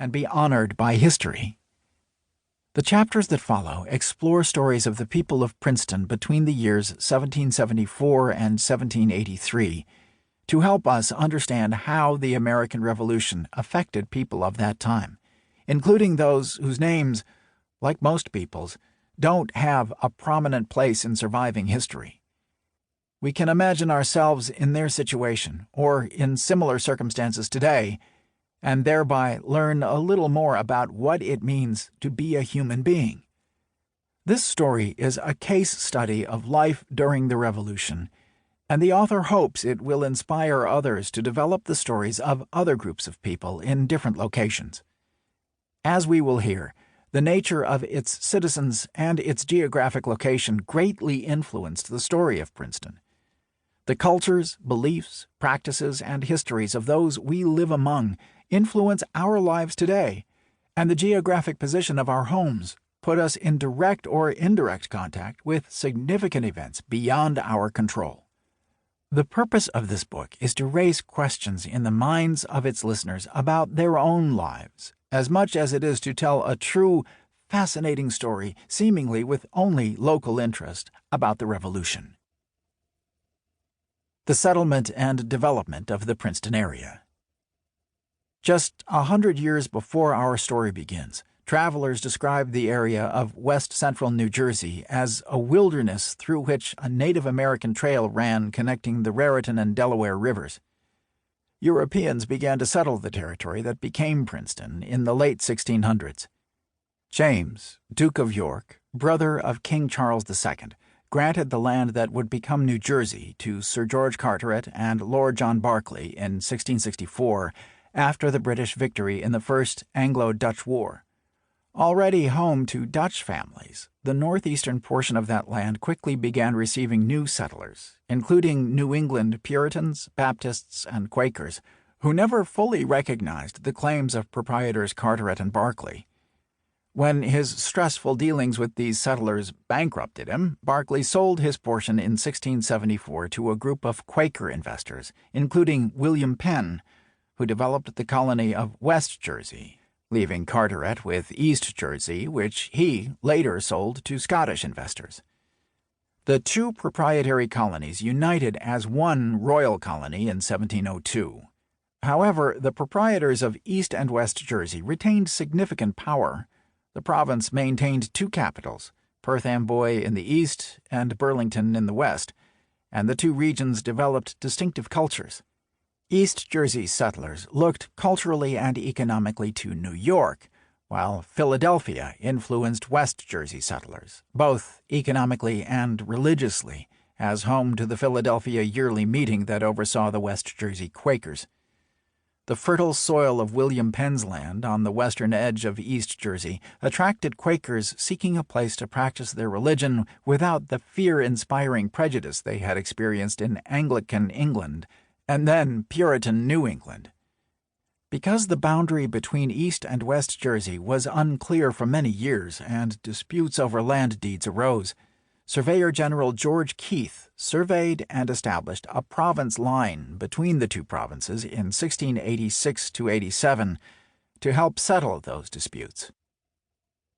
and be honored by history. The chapters that follow explore stories of the people of Princeton between the years 1774 and 1783 to help us understand how the American Revolution affected people of that time, including those whose names, like most people's, don't have a prominent place in surviving history. We can imagine ourselves in their situation or in similar circumstances today, and thereby learn a little more about what it means to be a human being. This story is a case study of life during the Revolution, and the author hopes it will inspire others to develop the stories of other groups of people in different locations. As we will hear, the nature of its citizens and its geographic location greatly influenced the story of Princeton. The cultures, beliefs, practices, and histories of those we live among influence our lives today, and the geographic position of our homes put us in direct or indirect contact with significant events beyond our control. The purpose of this book is to raise questions in the minds of its listeners about their own lives, as much as it is to tell a true, fascinating story, seemingly with only local interest, about the Revolution. The settlement and development of the Princeton area. Just 100 years before our story begins, travelers described the area of west-central New Jersey as a wilderness through which a Native American trail ran connecting the Raritan and Delaware rivers. Europeans began to settle the territory that became Princeton in the late 1600s. James, Duke of York, brother of King Charles II, granted the land that would become New Jersey to Sir George Carteret and Lord John Berkeley in 1664 after the British victory in the First Anglo-Dutch War. Already home to Dutch families, the northeastern portion of that land quickly began receiving new settlers, including New England Puritans, Baptists, and Quakers, who never fully recognized the claims of proprietors Carteret and Berkeley. When his stressful dealings with these settlers bankrupted him, Berkeley sold his portion in 1674 to a group of Quaker investors, including William Penn, who developed the colony of West Jersey, leaving Carteret with East Jersey, which he later sold to Scottish investors. The two proprietary colonies united as one royal colony in 1702. However, the proprietors of East and West Jersey retained significant power. The province maintained two capitals, Perth Amboy in the east and Burlington in the west, and the two regions developed distinctive cultures. East Jersey settlers looked culturally and economically to New York, while Philadelphia influenced West Jersey settlers, both economically and religiously, as home to the Philadelphia Yearly Meeting that oversaw the West Jersey Quakers. The fertile soil of William Penn's land on the western edge of East Jersey attracted Quakers seeking a place to practice their religion without the fear-inspiring prejudice they had experienced in Anglican England and then Puritan New England. Because the boundary between East and West Jersey was unclear for many years and disputes over land deeds arose, Surveyor General George Keith surveyed and established a province line between the two provinces in 1686–87 to help settle those disputes.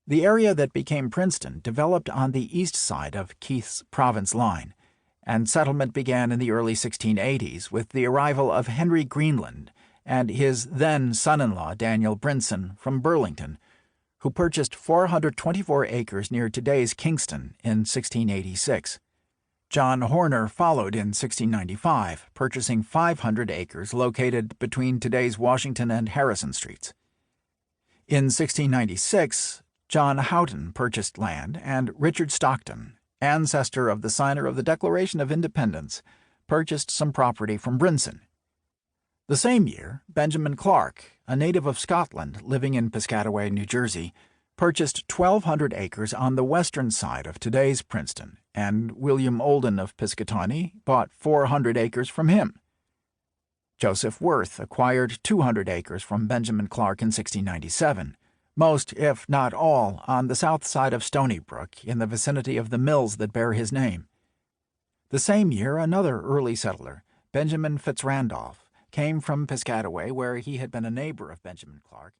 The area that became Princeton developed on the east side of Keith's province line, and settlement began in the early 1680s with the arrival of Henry Greenland and his then son-in-law Daniel Brinson from Burlington, who purchased 424 acres near today's Kingston in 1686. John Horner followed in 1695, purchasing 500 acres located between today's Washington and Harrison Streets. In 1696, John Houghton purchased land, and Richard Stockton, ancestor of the signer of the Declaration of Independence, purchased some property from Brinson. The same year, Benjamin Clark, a native of Scotland living in Piscataway, New Jersey, purchased 1,200 acres on the western side of today's Princeton, and William Olden of Piscatawny bought 400 acres from him. Joseph Worth acquired 200 acres from Benjamin Clark in 1697, most, if not all, on the south side of Stony Brook in the vicinity of the mills that bear his name. The same year, another early settler, Benjamin Fitzrandolph, came from Piscataway, where he had been a neighbor of Benjamin Clark,